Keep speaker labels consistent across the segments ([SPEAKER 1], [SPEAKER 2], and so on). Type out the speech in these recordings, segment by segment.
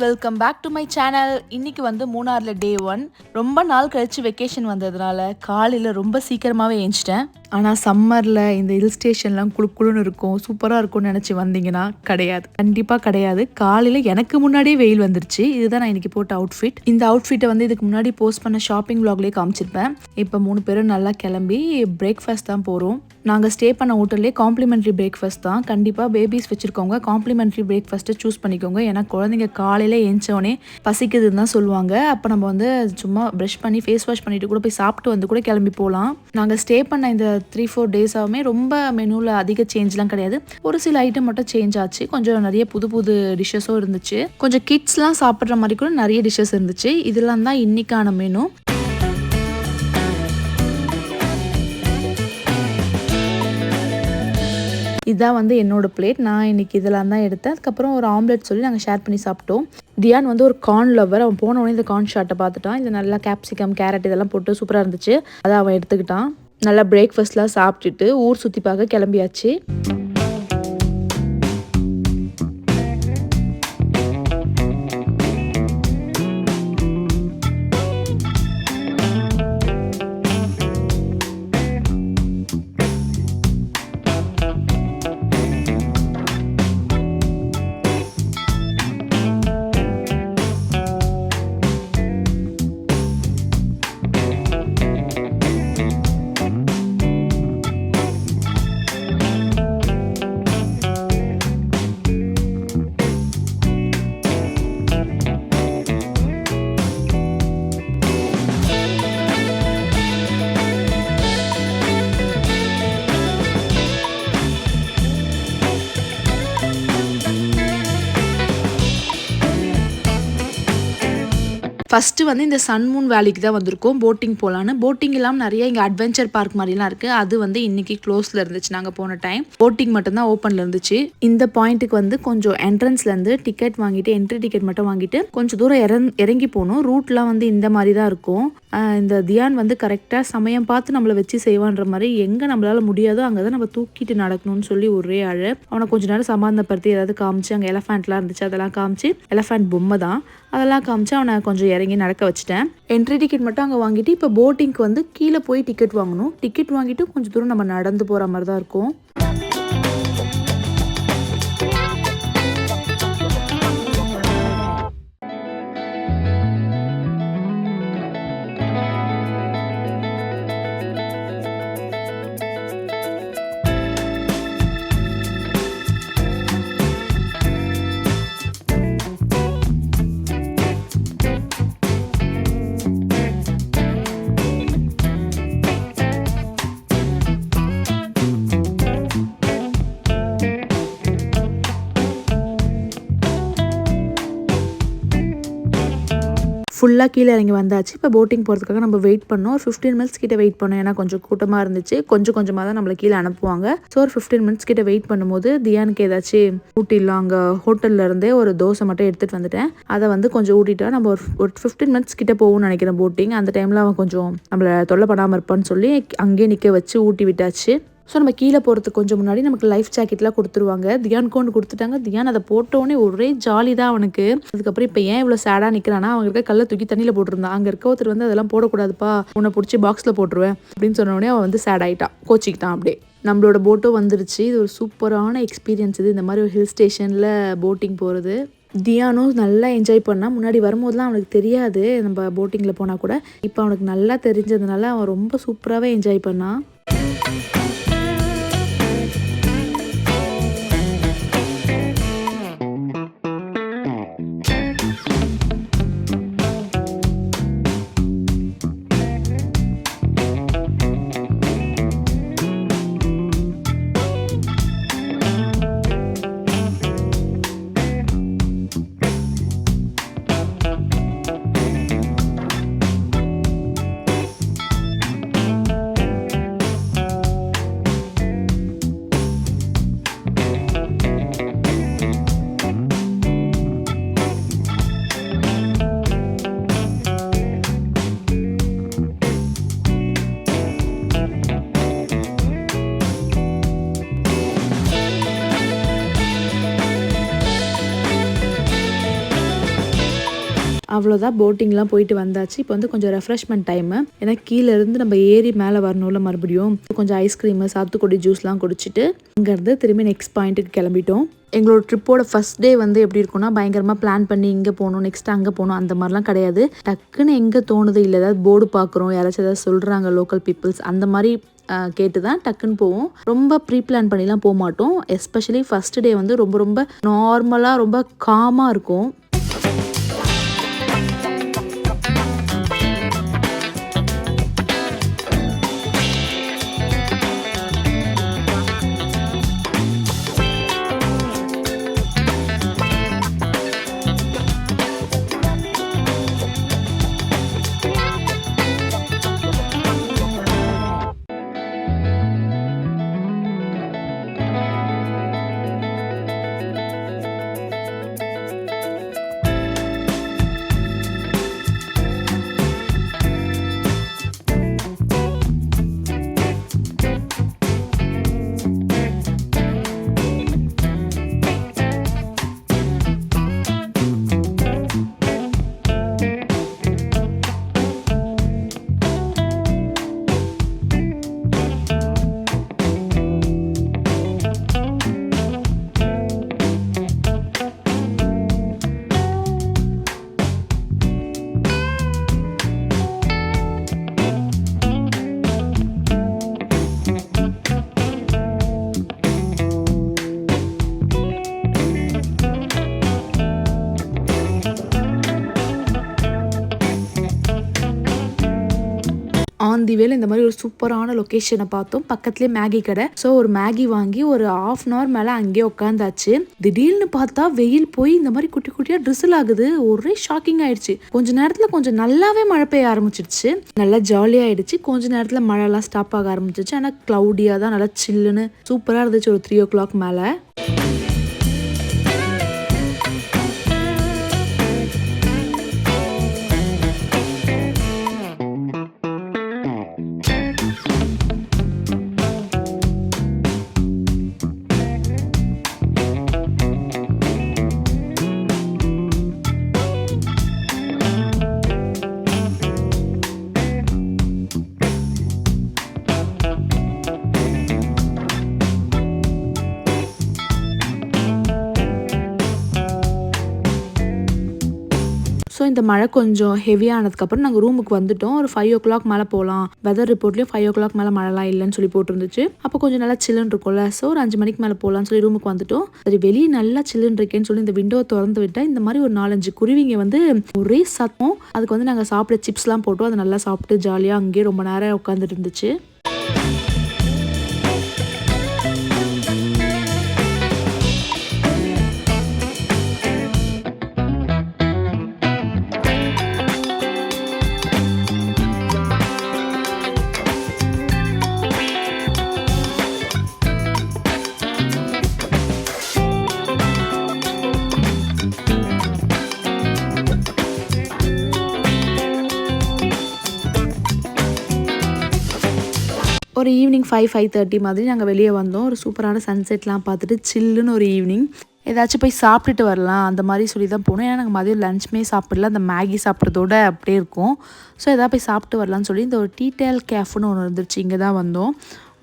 [SPEAKER 1] Welcome back to my channel. இன்னைக்கு வந்து மூணாரில் டே 1. ரொம்ப நாள் கழிச்சு வெக்கேஷன் வந்ததுனால காலையில் ரொம்ப சீக்கிரமாகவே ஏஞ்சிட்டேன். ஆனால் சம்மரில் இந்த ஹில் ஸ்டேஷன்லாம் குளுன்னு இருக்கும், சூப்பராக இருக்கும்னு நினச்சி வந்தீங்கன்னா கிடையாது, கண்டிப்பாக கிடையாது. காலையில் எனக்கு முன்னாடியே வெயில் வந்துருச்சு. இதுதான் நான் இன்னைக்கு போட்ட அவுட்ஃபிட். இந்த அவுட்ஃபிட்டை வந்து இதுக்கு முன்னாடி போஸ்ட் பண்ண ஷாப்பிங் vlogலேயே காமிச்சிருப்பேன். இப்போ 3 பேரும் நல்லா கிளம்பி பிரேக்ஃபாஸ்ட் தான் போகிறோம். நாங்கள் ஸ்டே பண்ண ஹோட்டல்லே காம்ப்ளிமெண்ட்ரி பிரேக்ஃபாஸ்ட் தான். கண்டிப்பாக பேபிஸ் வச்சுருக்கவங்க காம்ப்ளிமெண்ட்ரி பிரேக்ஃபாஸ்ட்டை சூஸ் பண்ணிக்கோங்க. ஏன்னா குழந்தைங்க காலையில் ஏஞ்சோடனே பசிக்குதுன்னு தான் சொல்லுவாங்க. அப்போ நம்ம வந்து சும்மா ப்ரஷ் பண்ணி ஃபேஸ் வாஷ் பண்ணிட்டு கூட போய் சாப்பிட்டு வந்து கூட கிளம்பி போகலாம். நாங்கள் ஸ்டே பண்ண இந்த 3-4 டேஸாகவுமே ரொம்ப மெனுவில் அதிக சேஞ்ச்லாம் கிடையாது. ஒரு சில ஐட்டம் மட்டும் சேஞ்ச் ஆச்சு. கொஞ்சம் நிறைய புது புது டிஷ்ஷஸும் இருந்துச்சு. கொஞ்சம் கிட்ஸ்லாம் சாப்பிட்ற மாதிரி கூட நிறைய டிஷ்ஷஸ் இருந்துச்சு. இதெல்லாம் தான் இன்னைக்கான மெனு. இதான் வந்து என்னோட பிளேட். நான் இன்னைக்கு இதெல்லாம் தான் எடுத்தேன். அதுக்கப்புறம் ஒரு ஆம்லெட் சொல்லி நாங்கள் ஷேர் பண்ணி சாப்பிட்டோம். தியான் வந்து ஒரு கார்ன் லவர். அவன் போன உடனே இந்த கார்ன் ஷார்ட்டை பார்த்துட்டான். இது நல்லா கேப்சிகம், கேரட் இதெல்லாம் போட்டு சூப்பராக இருந்துச்சு. அதை அவன் எடுத்துக்கிட்டான். நல்லா பிரேக்ஃபாஸ்ட்லாம் சாப்பிட்டுட்டு ஊர் சுற்றி பார்க்க கிளம்பியாச்சு. ஃபஸ்ட்டு வந்து இந்த சன்மூன் வேலிக்கு தான் வந்திருக்கோம் போட்டிங் போகலான்னு. போட்டிங் இல்லாமல் நிறைய இங்கே அட்வென்ச்சர் பார்க் மாதிரிலாம் இருக்குது. அது வந்து இன்றைக்கி க்ளோஸில் இருந்துச்சு. நாங்கள் போன டைம் போட்டிங் மட்டும்தான் ஓப்பனில் இருந்துச்சு. இந்த பாயிண்ட்டுக்கு வந்து கொஞ்சம் என்ட்ரன்ஸ்லேருந்து டிக்கெட் வாங்கிட்டு, என்ட்ரி டிக்கெட் மட்டும் வாங்கிட்டு கொஞ்சம் தூரம் இறங்கி போகணும். ரூட்லாம் வந்து இந்த மாதிரி தான் இருக்கும். இந்த தியான் வந்து கரெக்டாக சமயம் பார்த்து நம்மளை வச்சு செய்வான்ற மாதிரி, எங்கே நம்மளால் முடியாதோ அங்கே தான் நம்ம தூக்கிட்டு நடக்கணும்னு சொல்லி ஒரே அழை. அவனை கொஞ்சம் நேரம் சமாதானப்படுத்தி ஏதாவது காமிச்சு, அங்கே எலஃபேண்ட்லாம் இருந்துச்சு அதெல்லாம் காமிச்சு, எலஃபேண்ட் பொம்மை தான் அதெல்லாம் காமிச்சு அவனை கொஞ்சம் இறங்கி நடக்க வச்சுட்டேன். என்ட்ரி டிக்கெட் மட்டும் அங்கே வாங்கிட்டு இப்போ போட்டிங்க்கு வந்து கீழே போய் டிக்கெட் வாங்கணும். டிக்கெட் வாங்கிட்டு கொஞ்சம் தூரம் நம்ம நடந்து போகிற மாதிரி தான் இருக்கும். ஃபுல்லாக கீழே இறங்கி வந்தாச்சு. இப்போ போட்டிங் போகிறதுக்காக நம்ம வெயிட் பண்ணோம். ஒரு 15 மினிட்ஸ் கிட்ட வெயிட் பண்ணோம். ஏன்னா கொஞ்சம் கூட்டமாக இருந்துச்சு. கொஞ்சம் கொஞ்சமாக தான் நம்மளை கீழே அனுப்புவாங்க. ஸோ ஒரு 15 மினிட்ஸ் கிட்ட வெயிட் பண்ணும்போது தியானுக்கு ஏதாச்சும் ஊட்டிடலாம். அங்கே ஹோட்டலில் இருந்தே ஒரு தோசை மட்டும் எடுத்துகிட்டு வந்துட்டேன். அதை வந்து கொஞ்சம் ஊட்டிட்டா நம்ம ஒரு 15 மினிட்ஸ் கிட்ட போகும்னு நினைக்கிறேன் போட்டிங். அந்த டைமில் அவன் கொஞ்சம் நம்மளை தொல்லை பண்ணாமல் இருப்பான்னு சொல்லி அங்கேயே நிற்க வச்சு ஊட்டி விட்டாச்சு. ஸோ நம்ம கீழே போகிறதுக்கு கொஞ்சம் முன்னாடி நமக்கு லைஃப் ஜாக்கெட்லாம் கொடுத்துருவாங்க. தியானுக்கு ஒன்று கொடுத்துட்டாங்க. தியான் அதை போட்டோடனே ஒரே ஜாலி தான் அவனுக்கு. அதுக்கப்புறம் இப்போ ஏன் இவ்வளோ சேடாக நிற்கிறானா, அவங்க இருக்க கல்லை தூக்கி தண்ணியில் போட்டிருந்தான். அங்கே இருக்க ஒருத்தர் வந்து அதெல்லாம் போடக்கூடாதுப்பா, உன்னை பிடிச்சி பாக்ஸில் போட்டுருவேன் அப்படின்னு சொன்னோடனே அவன் வந்து சேட் ஆகிட்டான், கோச்சிக்கிட்டான். அப்படியே நம்மளோட போட்டும் வந்துருச்சு. இது ஒரு சூப்பரான எக்ஸ்பீரியன்ஸ். இது இந்த மாதிரி ஒரு ஹில் ஸ்டேஷனில் போட்டிங் போகிறது. தியானும் நல்லா என்ஜாய் பண்ணான். முன்னாடி வரும்போதெல்லாம் அவனுக்கு தெரியாது நம்ம போட்டிங்கில் போனால் கூட. இப்போ அவனுக்கு நல்லா தெரிஞ்சதுனால அவன் ரொம்ப சூப்பராகவே என்ஜாய் பண்ணான். அவ்வளோதான், போட்டிங்லாம் போயிட்டு வந்தாச்சு. இப்போ வந்து கொஞ்சம் ரெஃப்ரெஷ்மெண்ட் டைமு. ஏன்னா கீழே இருந்து நம்ம ஏறி மேலே வரணும்ல, மறுபடியும் கொஞ்சம் ஐஸ்கிரீமு சாத்துக்குடி ஜூஸ்லாம் குடிச்சிட்டு இங்கேருந்து திரும்பி நெக்ஸ்ட் பாயிண்ட்டுக்கு கிளம்பிட்டோம். எங்களோட ட்ரிப்போட ஃபர்ஸ்ட் டே வந்து எப்படி இருக்கும்னா பயங்கரமாக பிளான் பண்ணி இங்கே போகணும் நெக்ஸ்ட் அங்கே போகணும் அந்த மாதிரிலாம் கிடையாது. டக்குன்னு எங்கே தோணுது, இல்லை ஏதாவது போர்டு பார்க்குறோம், யாராச்சும் ஏதாவது சொல்கிறாங்க லோக்கல் பீப்புள்ஸ், அந்த மாதிரி கேட்டு தான் டக்குன்னு போவோம். ரொம்ப ப்ரீ பிளான் பண்ணிலாம் போக மாட்டோம். எஸ்பெஷலி ஃபர்ஸ்ட் டே வந்து ரொம்ப ரொம்ப நார்மலாக ரொம்ப காமாக இருக்கும். ஆன் தி வேல இந்த மாதிரி ஒரு சூப்பரான லொக்கேஷனை பார்த்தோம். பக்கத்துலேயே மேகி கடை. ஸோ ஒரு மேகி வாங்கி ஒரு 1/2 hour மேலே அங்கேயே உட்காந்தாச்சு. திடீர்னு பார்த்தா வெயில் போய் இந்த மாதிரி குட்டி குட்டியாக ட்ரிசில் ஆகுது. ஒரே ஷாக்கிங் ஆயிடுச்சு. கொஞ்ச நேரத்தில் கொஞ்சம் நல்லாவே மழை பெய்ய ஆரம்பிச்சிடுச்சு. நல்லா ஜாலியாகிடுச்சு. கொஞ்ச நேரத்தில் மழைலாம் ஸ்டாப் ஆக ஆரம்பிச்சிச்சு. ஆனால் க்ளவுடியாக தான் நல்லா சில்லுன்னு சூப்பராக இருந்துச்சு ஒரு 3 o'clock மேலே. ஸோ இந்த மழை கொஞ்சம் ஹெவியானதுக்கப்புறம் நாங்கள் ரூமுக்கு வந்துட்டோம். ஒரு 5 o'clock மேலே போகலாம். வெதர் ரிப்போர்ட்லேயும் 5 o'clock மேலே மழைலாம் இல்லைன்னு சொல்லி போட்டுருந்துச்சு. அப்போ கொஞ்சம் நல்லா சில்லுன்னு இருக்கும்ல. ஸோ ஒரு 5 மணிக்கு மேலே போகலான்னு சொல்லி ரூமுக்கு வந்துட்டோம். சரி வெளியே நல்லா சில்லுன்னு இருக்கேன்னு சொல்லி இந்த விண்டோ திறந்து விட்டால் இந்த மாதிரி ஒரு 4-5 குருவிங்க வந்து ஒரே சத்தம். அதுக்கு வந்து நாங்கள் சாப்பிட சிப்ஸ்லாம் போட்டோம். அதை நல்லா சாப்பிட்டு ஜாலியாக அங்கேயே ரொம்ப நேரம் உட்காந்துட்டு இருந்துச்சு. ஒரு ஈவினிங் 5-5:30 மாதிரி நாங்கள் வெளியே வந்தோம். ஒரு சூப்பரான சன்செட்லாம் பார்த்துட்டு சில்லுன்னு ஒரு ஈவினிங். ஏதாச்சும் போய் சாப்பிட்டுட்டு வரலாம் அந்த மாதிரி சொல்லி தான் போனோம். ஏன்னா நாங்கள் மதியம் லஞ்சுமே சாப்பிடல, அந்த மேகி சாப்பிட்றதோட அப்படியே இருக்கும். ஸோ எதாவது போய் சாப்பிட்டு வரலான்னு சொல்லி இந்த ஒரு டீடெயில் கேஃப்னு ஒன்று இருந்துச்சு. இங்கே தான் வந்தோம்.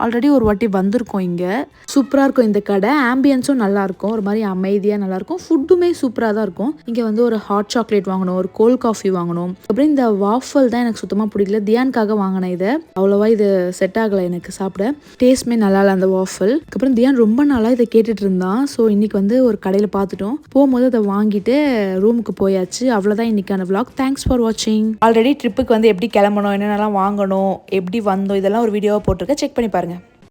[SPEAKER 1] ஆல்ரெடி ஒரு வாட்டி வந்திருக்கோம். இங்கே சூப்பராக இருக்கும் இந்த கடை. ஆம்பியன்ஸும் நல்லாயிருக்கும், ஒரு மாதிரி அமைதியாக நல்லாயிருக்கும். ஃபுட்டுமே சூப்பராக தான் இருக்கும். இங்கே வந்து ஒரு ஹாட் சாக்லேட் வாங்கணும், ஒரு கோல்ட் காஃபி வாங்கணும். அப்புறம் இந்த வாஃபல் தான் எனக்கு சுத்தமாக பிடிக்கல. தியானுக்காக வாங்கினேன். இதை அவ்வளோவா இது செட் ஆகலை எனக்கு சாப்பிட. டேஸ்ட்மே நல்லா இல்லை அந்த வாஃபல். அப்புறம் தியான் ரொம்ப நாளாக இதை கேட்டுட்டு இருந்தான். ஸோ இன்றைக்கி வந்து ஒரு கடையில் பார்த்துட்டோம். போகும்போது அதை வாங்கிட்டு ரூமுக்கு போயாச்சு. அவ்வளோதான் இன்றைக்கான vlog. தேங்க்ஸ் ஃபார் வாட்சிங். ஆல்ரெடி ட்ரிப்புக்கு வந்து எப்படி கிளம்பணும், என்னென்னலாம் வாங்கணும், எப்படி வந்தோம், இதெல்லாம் ஒரு வீடியோவாக போட்டிருக்கேன். செக் பண்ணி பாருங்கள்.